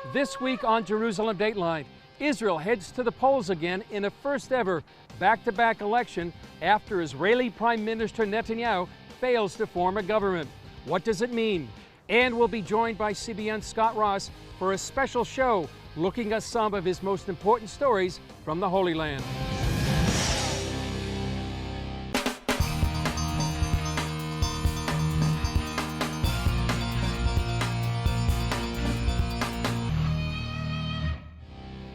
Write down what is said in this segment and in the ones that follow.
This week on Jerusalem Dateline, Israel heads to the polls again in a first-ever back-to-back election after Israeli Prime Minister Netanyahu fails to form a government. What does it mean? And we'll be joined by CBN's Scott Ross for a special show looking at some of his most important stories from the Holy Land.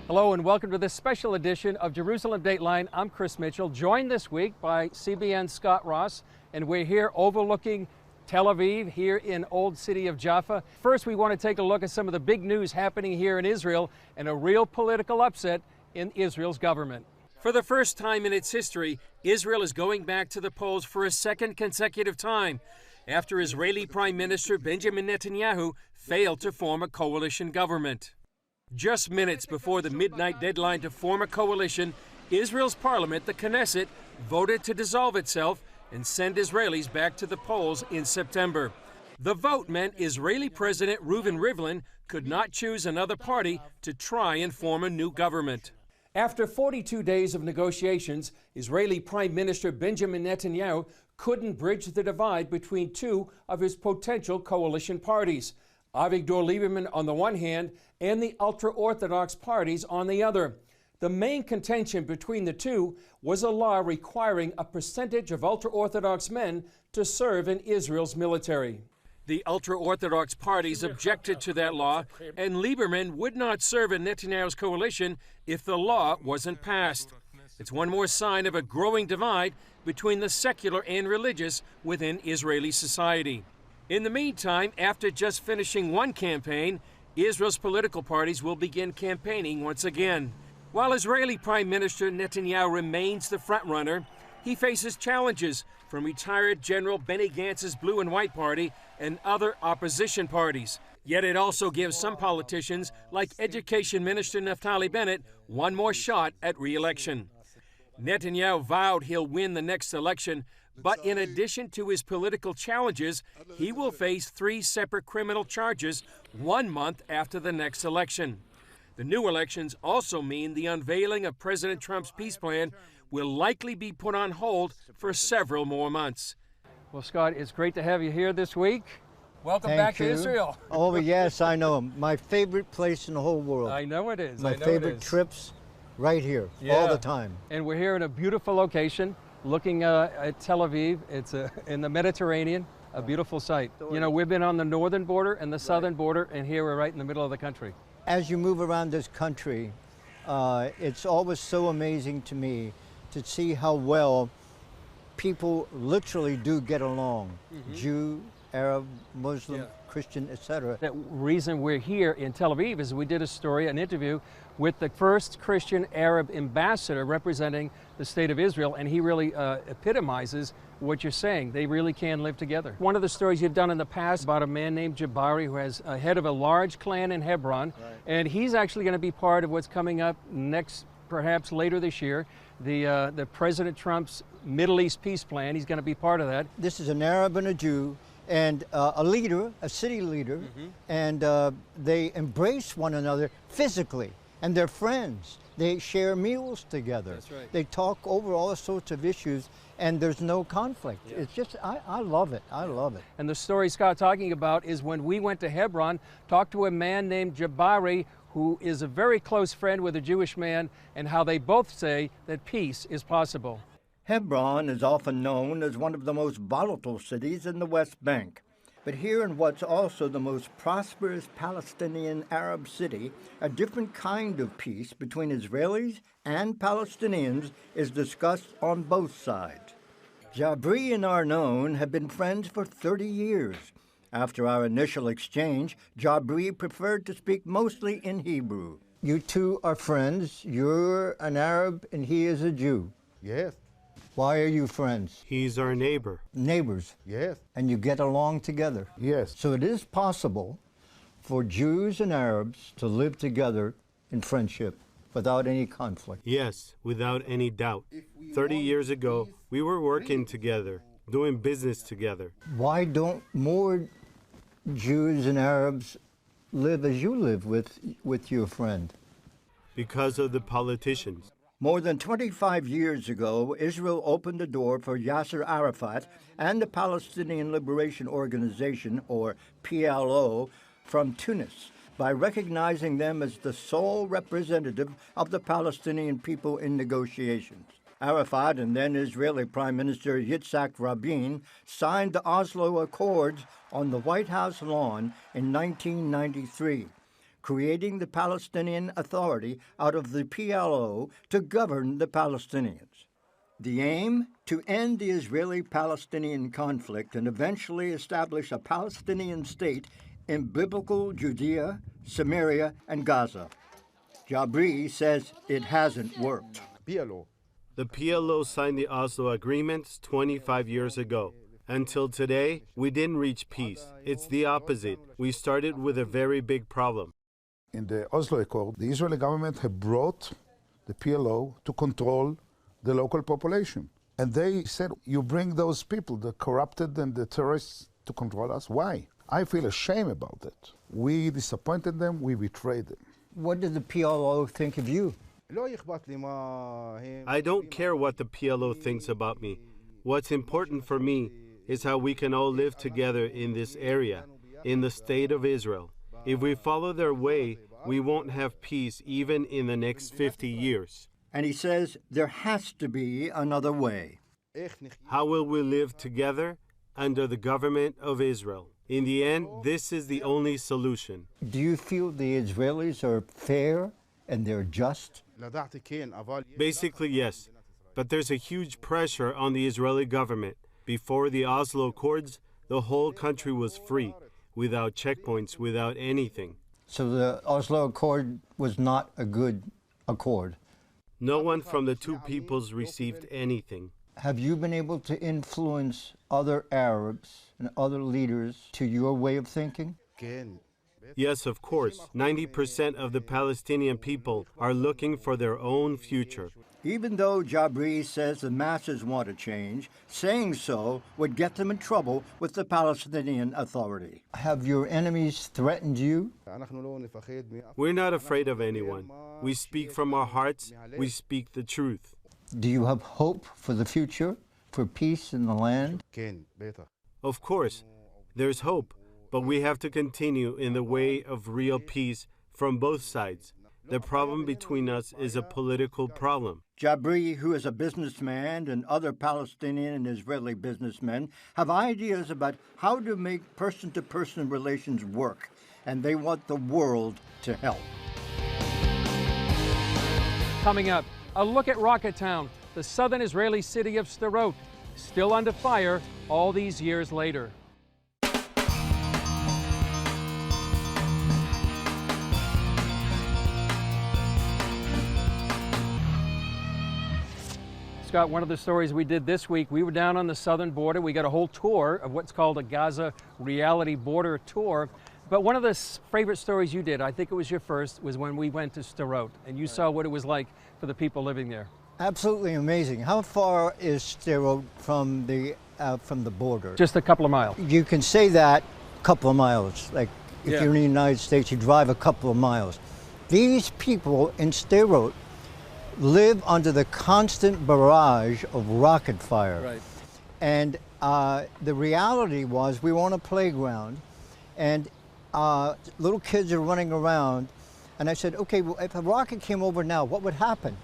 Hello and welcome to this special edition of Jerusalem Dateline. I'm Chris Mitchell, joined this week by CBN's Scott Ross, and we're here overlooking Tel Aviv, here in Old City of Jaffa. First, we want to take a look at some of the big news happening here in Israel and a real political upset in Israel's government. For the first time in its history, Israel is going back to the polls for a second consecutive time after Israeli Prime Minister Benjamin Netanyahu failed to form a coalition government. Just minutes before the midnight deadline to form a coalition, Israel's parliament, the Knesset, voted to dissolve itself and send Israelis back to the polls in September. The vote meant Israeli President Reuven Rivlin could not choose another party to try and form a new government. After 42 days of negotiations, Israeli Prime Minister Benjamin Netanyahu couldn't bridge the divide between two of his potential coalition parties, Avigdor Lieberman on the one hand and the ultra-Orthodox parties on the other. The main contention between the two was a law requiring a percentage of ultra-Orthodox men to serve in Israel's military. The ultra-Orthodox parties objected to that law, and Lieberman would not serve in Netanyahu's coalition if the law wasn't passed. It's one more sign of a growing divide between the secular and religious within Israeli society. In the meantime, after just finishing one campaign, Israel's political parties will begin campaigning once again. While Israeli Prime Minister Netanyahu remains the frontrunner, he faces challenges from retired General Benny Gantz's Blue and White Party and other opposition parties. Yet it also gives some politicians, like Education Minister Naftali Bennett, one more shot at re-election. Netanyahu vowed he'll win the next election, but in addition to his political challenges, he will face 3 separate criminal charges 1 month after the next election. The new elections also mean the unveiling of President Trump's peace plan will likely be put on hold for several more months. Well, Scott, it's great to have you here this week. Welcome back to Israel. Oh, yes, I know. My favorite place in the whole world. I know it is. My favorite trips right here, all the time. And we're here in a beautiful location, looking at Tel Aviv. It's in the Mediterranean, a beautiful sight. You know, we've been on the northern border and the southern border, and here we're right in the middle of the country. As you move around this country, it's always so amazing to me to see how well people literally do get along. Jew, Arab, Muslim, Christian, etc. The reason we're here in Tel Aviv is we did a story, an interview with the first Christian Arab ambassador representing the state of Israel, and he really epitomizes what you're saying. They really can live together. One of the stories you've done in the past about a man named Jabari who has a head of a large clan in Hebron, and he's actually going to be part of what's coming up next, perhaps later this year, the President Trump's Middle East peace plan. He's going to be part of that. This is an Arab and a Jew, and a leader, a city leader, and they embrace one another physically, and they're friends. They share meals together. That's right. They talk over all sorts of issues, and there's no conflict. It's just, I love it. I love it. And the story Scott talking about is when we went to Hebron, talked to a man named Jabari, who is a very close friend with a Jewish man, and how they both say that peace is possible. Hebron is often known as one of the most volatile cities in the West Bank. But here in what's also the most prosperous Palestinian Arab city, a different kind of peace between Israelis and Palestinians is discussed on both sides. Jabri and Arnon have been friends for 30 years. After our initial exchange, Jabri preferred to speak mostly in Hebrew. You two are friends. You're an Arab and he is a Jew. Yes. Why are you friends? He's our neighbor. Neighbors. Yes. And you get along together. Yes. So it is possible for Jews and Arabs to live together in friendship without any conflict. Yes, without any doubt. 30 years ago, we were working together, doing business together. Why don't more Jews and Arabs live as you live with your friend? Because of the politicians. More than 25 years ago, Israel opened the door for Yasser Arafat and the Palestinian Liberation Organization, or PLO, from Tunis by recognizing them as the sole representative of the Palestinian people in negotiations. Arafat and then Israeli Prime Minister Yitzhak Rabin signed the Oslo Accords on the White House lawn in 1993. Creating the Palestinian Authority out of the PLO to govern the Palestinians. The aim? To end the Israeli-Palestinian conflict and eventually establish a Palestinian state in biblical Judea, Samaria, and Gaza. Jabri says it hasn't worked. The PLO signed the Oslo agreements 25 years ago. Until today, we didn't reach peace. It's the opposite. We started with a very big problem. In the Oslo Accord, the Israeli government had brought the PLO to control the local population. And they said, you bring those people, the corrupted and the terrorists, to control us? Why? I feel ashamed about it. We disappointed them, we betrayed them. What did the PLO think of you? I don't care what the PLO thinks about me. What's important for me is how we can all live together in this area, in the state of Israel. If we follow their way, we won't have peace even in the next 50 years. And he says there has to be another way. How will we live together? Under the government of Israel. In the end, this is the only solution. Do you feel the Israelis are fair and they're just? Basically, yes. But there's a huge pressure on the Israeli government. Before the Oslo Accords, the whole country was free, without checkpoints, without anything. So the Oslo Accord was not a good accord? No one from the two peoples received anything. Have you been able to influence other Arabs and other leaders to your way of thinking? Yes, of course. 90% of the Palestinian people are looking for their own future. Even though Jabri says the masses want to change, saying so would get them in trouble with the Palestinian Authority. Have your enemies threatened you? We're not afraid of anyone. We speak from our hearts. We speak the truth. Do you have hope for the future, for peace in the land? Of course, there's hope, but we have to continue in the way of real peace from both sides. The problem between us is a political problem. Jabri, who is a businessman, and other Palestinian and Israeli businessmen have ideas about how to make person-to-person relations work, and they want the world to help. Coming up, a look at Rocketown, the southern Israeli city of Sderot, still under fire all these years later. Scott, one of the stories we did this week, we were down on the southern border. We got a whole tour of what's called a Gaza Reality Border Tour. But one of the favorite stories you did, I think it was your first, was when we went to Sderot and you saw what it was like for the people living there. Absolutely amazing. How far is Sderot from the border? Just a couple of miles. You can say that, a couple of miles. Like if you're in the United States, you drive a couple of miles. These people in Sderot live under the constant barrage of rocket fire. Right. And the reality was we were on a playground and little kids are running around. And I said, okay, well, if a rocket came over now, what would happen?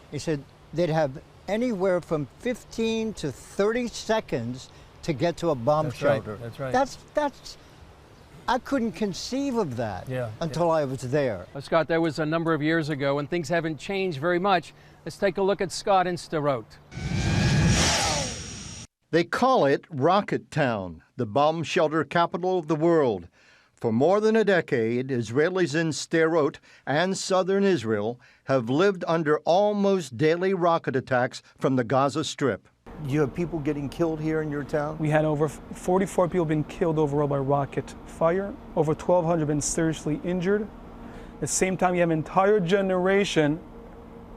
He said they'd have anywhere from 15 to 30 seconds to get to a bomb shelter. That's right. That's I couldn't conceive of that until I was there. Well, Scott, that was a number of years ago, and things haven't changed very much. Let's take a look at Scott in Sderot. They call it Rocket Town, the bomb shelter capital of the world. For more than a decade, Israelis in Sderot and southern Israel have lived under almost daily rocket attacks from the Gaza Strip. Do you have people getting killed here in your town? We had over 44 people been killed overall by rocket fire. Over 1,200 been seriously injured. At the same time, you have an entire generation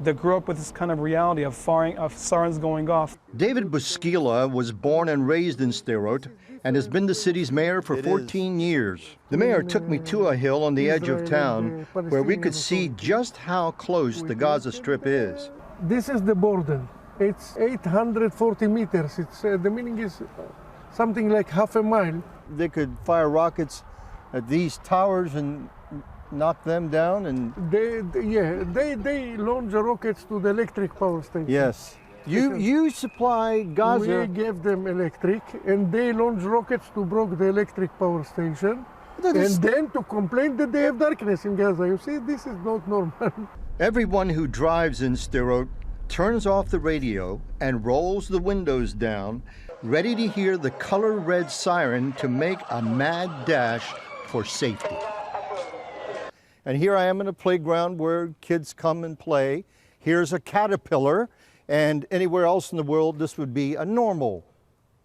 they grew up with this kind of reality of sirens going off. David Buskila was born and raised in Sderot and has been the city's mayor for 14 years. The mayor took me to a hill on the edge of town where we could see just how close the Gaza Strip is. This is the border. It's 840 meters. The meaning is something like half a mile. They could fire rockets at these towers and knock them down, and they launch rockets to the electric power station. yes, you supply Gaza. We gave them electric, and they launch rockets to block the electric power station, and then to complain that they have darkness in Gaza. You see, this is not normal. Everyone who drives in Sderot turns off the radio and rolls the windows down, ready to hear the color red siren to make a mad dash for safety. And here I am in a playground where kids come and play. Here's a caterpillar, and anywhere else in the world this would be a normal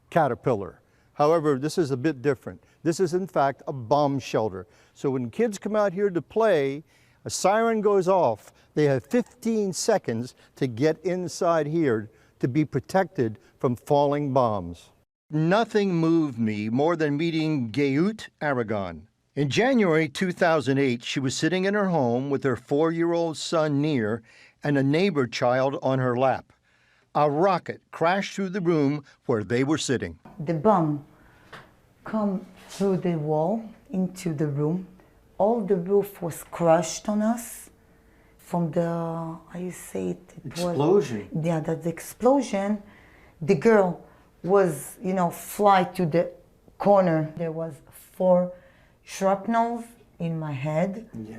caterpillar. However, this is a bit different. This is in fact a bomb shelter. So when kids come out here to play, a siren goes off. They have 15 seconds to get inside here to be protected from falling bombs. Nothing moved me more than meeting Geut Aragon. In January 2008, she was sitting in her home with her 4-year-old son Nir and a neighbor child on her lap. A rocket crashed through the room where they were sitting. The bomb come through the wall into the room. All the roof was crushed on us from the, how you say it? Explosion. That the explosion. The girl was, fly to the corner. There was 4 shrapnels in my head. Yeah.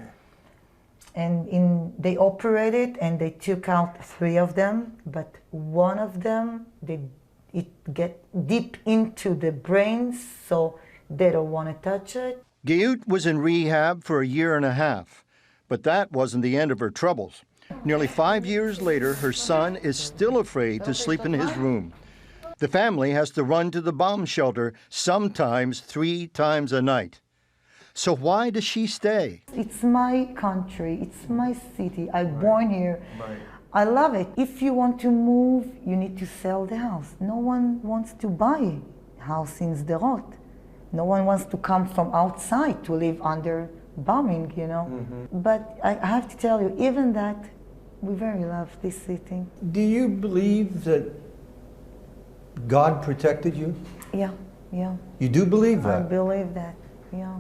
And they operated and they took out 3 of them, but one of them, it get deep into the brain, so they don't want to touch it. Geut was in rehab for a 1.5 years, but that wasn't the end of her troubles. Nearly 5 years later, her son is still afraid to sleep in his room. The family has to run to the bomb shelter sometimes 3 times a night. So why does she stay? It's my country, it's my city. I'm born here. Right. I love it. If you want to move, you need to sell the house. No one wants to buy a house in Sderot. No one wants to come from outside to live under bombing, But I have to tell you, even that, we very love this city. Do you believe that God protected you? Yeah. You do believe I that? believe that, yeah.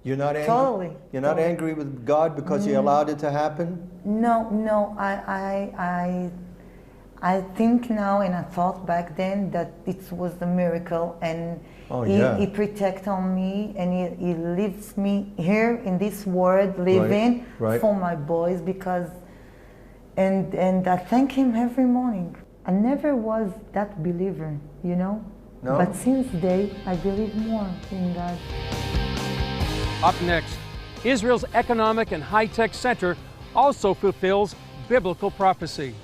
You're not angry? Totally. You're not angry with God because He allowed it to happen? No. I think now, and I thought back then that it was a miracle, and he protected on me, and he leaves me here in this world, living for my boys, because, and I thank Him every morning. I never was that believer, No? But since day, I believe more in God. Up next, Israel's economic and high-tech center also fulfills biblical prophecy.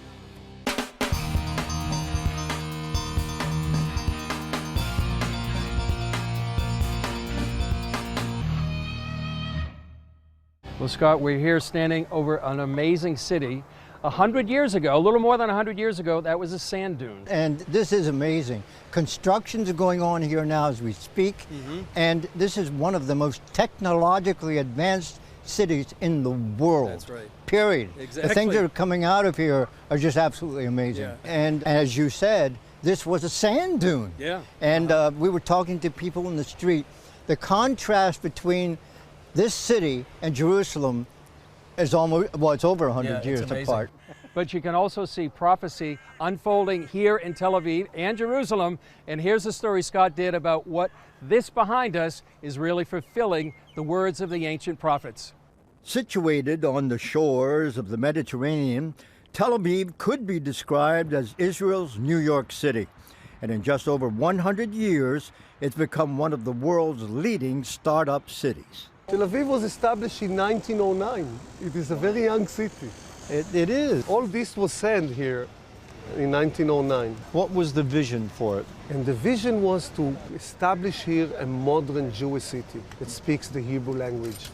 Well, Scott, we're here standing over an amazing city. 100 years ago, a little more than 100 years ago, that was a sand dune. And this is amazing. Constructions are going on here now as we speak, and this is one of the most technologically advanced cities in the world. That's right. Period. Exactly. The things that are coming out of here are just absolutely amazing. Yeah. And as you said, this was a sand dune. Yeah. And we were talking to people in the street. The contrast between this city and Jerusalem is almost, well, it's over 100 years apart. But you can also see prophecy unfolding here in Tel Aviv and Jerusalem. And here's the story Scott did about what this behind us is really fulfilling the words of the ancient prophets. Situated on the shores of the Mediterranean, Tel Aviv could be described as Israel's New York City. And in just over 100 years, it's become one of the world's leading startup cities. Tel Aviv was established in 1909. It is a very young city. It is. All this was sand here in 1909. What was the vision for it? And the vision was to establish here a modern Jewish city that speaks the Hebrew language.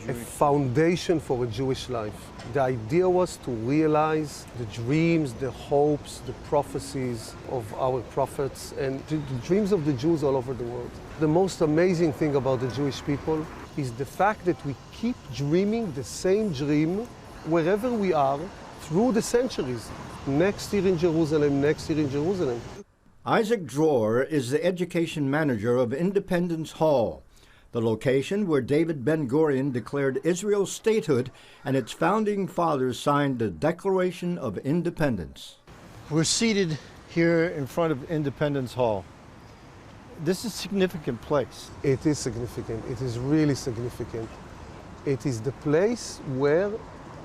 a foundation for a Jewish life. The idea was to realize the dreams, the hopes, the prophecies of our prophets and the dreams of the Jews all over the world. The most amazing thing about the Jewish people is the fact that we keep dreaming the same dream wherever we are through the centuries. Next year in Jerusalem, next year in Jerusalem. Isaac Dror is the education manager of Independence Hall, the location where David Ben-Gurion declared Israel's statehood and its founding fathers signed the Declaration of Independence. We're seated here in front of Independence Hall. This is a significant place. It is significant. It is really significant. It is the place where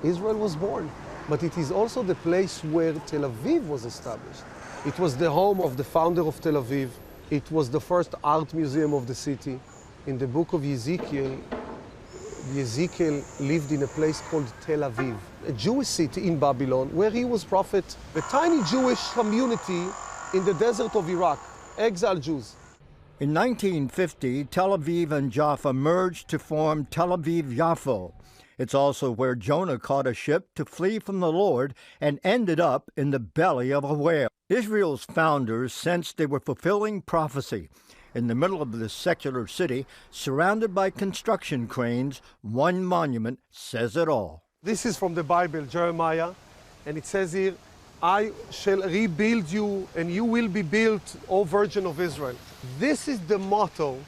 Israel was born, but it is also the place where Tel Aviv was established. It was the home of the founder of Tel Aviv. It was the first art museum of the city. In the book of Ezekiel lived in a place called Tel Aviv, a Jewish city in Babylon where he was prophet. A tiny Jewish community in the desert of Iraq, exiled Jews. In 1950, Tel Aviv and Jaffa merged to form Tel Aviv-Yaffo. It's also where Jonah caught a ship to flee from the Lord and ended up in the belly of a whale. Israel's founders sensed they were fulfilling prophecy. In the middle of this secular city, surrounded by construction cranes, one monument says it all. This is from the Bible, Jeremiah, and it says here, I shall rebuild you and you will be built, O Virgin of Israel. This is the motto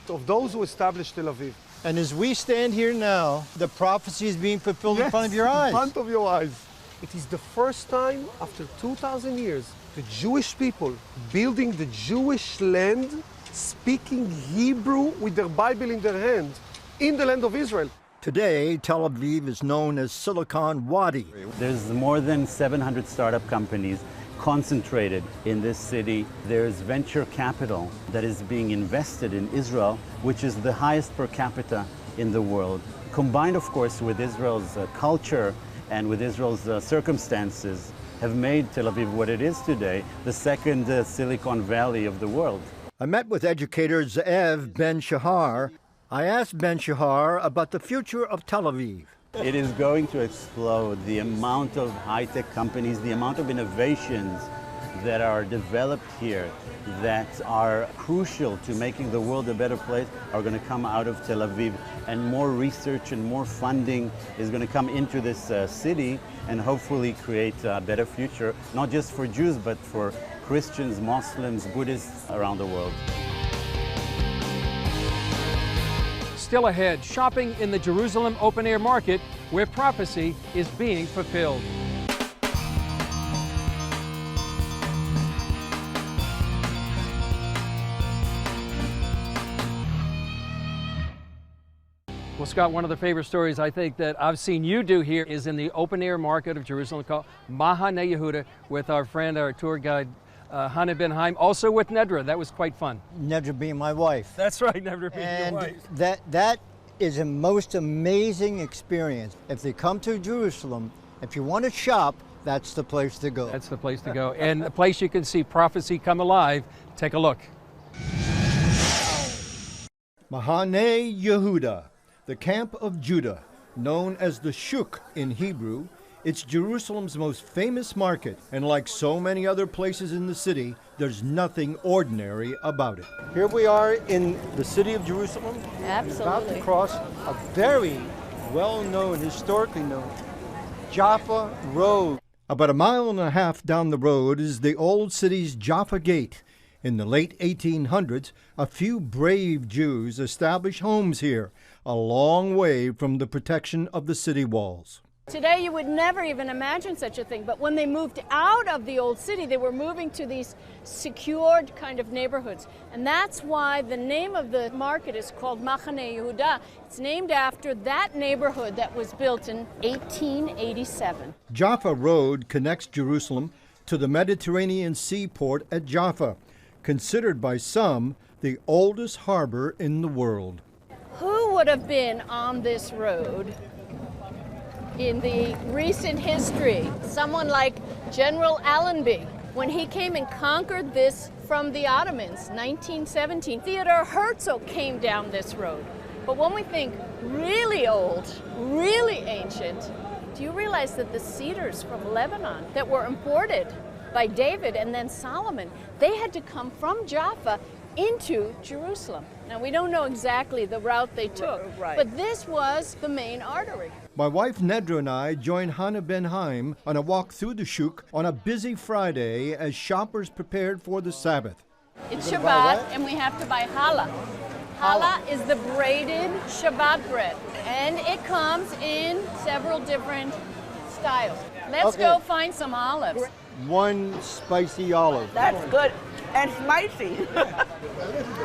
of those who established Tel Aviv. And as we stand here now, the prophecy is being fulfilled in front of your eyes. In front of your eyes. It is the first time after 2,000 years, the Jewish people building the Jewish land, speaking Hebrew with their Bible in their hand, in the land of Israel. Today, Tel Aviv is known as Silicon Wadi. There's more than 700 startup companies concentrated in this city. There's venture capital that is being invested in Israel, which is the highest per capita in the world. Combined, of course, with Israel's culture and with Israel's circumstances, have made Tel Aviv what it is today, the second Silicon Valley of the world. I met with educator Ze'ev Ben-Shahar. I asked Ben-Shahar about the future of Tel Aviv. It is going to explode. The amount of high-tech companies, the amount of innovations that are developed here that are crucial to making the world a better place are going to come out of Tel Aviv. And more research and more funding is going to come into this city and hopefully create a better future, not just for Jews, but for Christians, Muslims, Buddhists around the world. Still ahead, shopping in the Jerusalem open-air market where prophecy is being fulfilled. Well, Scott, one of the favorite stories I think that I've seen you do here is in the open-air market of Jerusalem called Mahane Yehuda with our friend, our tour guide, Hannah Ben Haim, also with Nedra. That was quite fun. Nedra being my wife. That's right, Nedra being your wife. That is a most amazing experience. If they come to Jerusalem, if you want to shop, that's the place to go. That's the place to go. And a place you can see prophecy come alive. Take a look. Mahane Yehuda, the camp of Judah, known as the Shuk in Hebrew. It's Jerusalem's most famous market, and like so many other places in the city, there's nothing ordinary about it. Here we are in the city of Jerusalem. Absolutely. We're about to cross a very well-known, historically known, Jaffa Road. About a mile and a half down the road is the old city's Jaffa Gate. In the late 1800s, a few brave Jews established homes here, a long way from the protection of the city walls. Today you would never even imagine such a thing, but when they moved out of the old city, they were moving to these secured kind of neighborhoods. And that's why the name of the market is called Mahane Yehuda. It's named after that neighborhood that was built in 1887. Jaffa Road connects Jerusalem to the Mediterranean seaport at Jaffa, considered by some the oldest harbor in the world. Who would have been on this road in the recent history? Someone like General Allenby, when he came and conquered this from the Ottomans, 1917. Theodore Herzl came down this road. But when we think really old, really ancient, do you realize that the cedars from Lebanon that were imported by David and then Solomon, they had to come from Jaffa into Jerusalem. Now, we don't know exactly the route they took, but this was the main artery. My wife Nedra and I joined Hannah Ben Haim on a walk through the Shuk on a busy Friday as shoppers prepared for the Sabbath. It's Shabbat, and we have to buy challah. Challah is the braided Shabbat bread, and it comes in several different styles. Let's go find some olives. One spicy olive. That's good and spicy.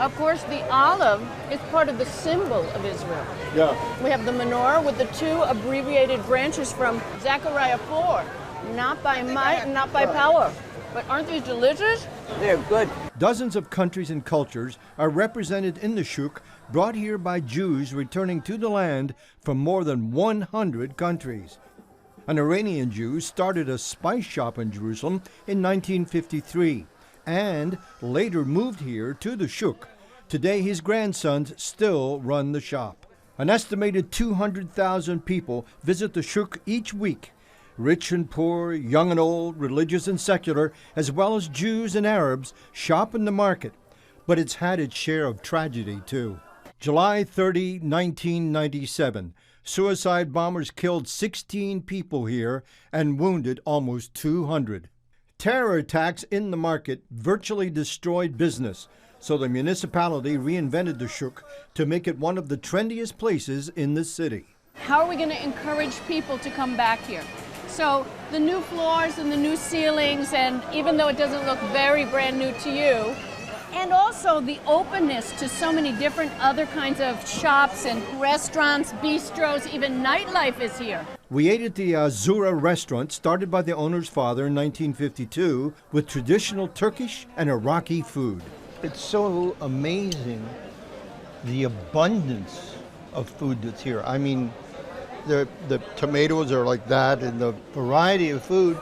Of course, the olive is part of the symbol of Israel. Yeah. We have the menorah with the two abbreviated branches from Zechariah 4. Not by might and not by power. But aren't these delicious? They're good. Dozens of countries and cultures are represented in the Shuk, brought here by Jews returning to the land from more than 100 countries. An Iranian Jew started a spice shop in Jerusalem in 1953 and later moved here to the Shuk. Today his grandsons still run the shop. An estimated 200,000 people visit the Shuk each week. Rich and poor, young and old, religious and secular, as well as Jews and Arabs shop in the market. But it's had its share of tragedy too. July 30, 1997. Suicide bombers killed 16 people here and wounded almost 200. Terror attacks in the market virtually destroyed business, so the municipality reinvented the Shuk to make it one of the trendiest places in the city. How are we going to encourage people to come back here? So the new floors and the new ceilings, and even though it doesn't look very brand new to you, and also the openness to so many different other kinds of shops and restaurants, bistros, even nightlife is here. We ate at the Zura restaurant, started by the owner's father in 1952, with traditional Turkish and Iraqi food. It's so amazing, the abundance of food that's here. I mean, the tomatoes are like that, and the variety of food.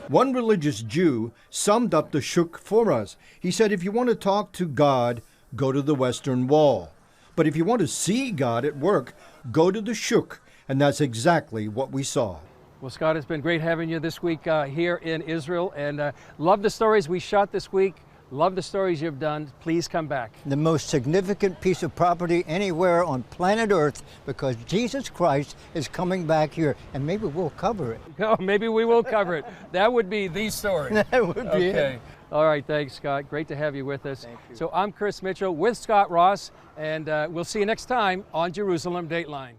One religious Jew summed up the Shuk for us. He said, if you want to talk to God, go to the Western Wall. But if you want to see God at work, go to the Shuk. And that's exactly what we saw. Well, Scott, it's been great having you this week here in Israel, and love the stories we shot this week. Love the stories you've done. Please come back. The most significant piece of property anywhere on planet Earth, because Jesus Christ is coming back here, and maybe we'll cover it. Oh, maybe we will cover it. That would be the story. That would be it. All right, thanks, Scott. Great to have you with us. Thank you. So I'm Chris Mitchell with Scott Ross, and we'll see you next time on Jerusalem Dateline.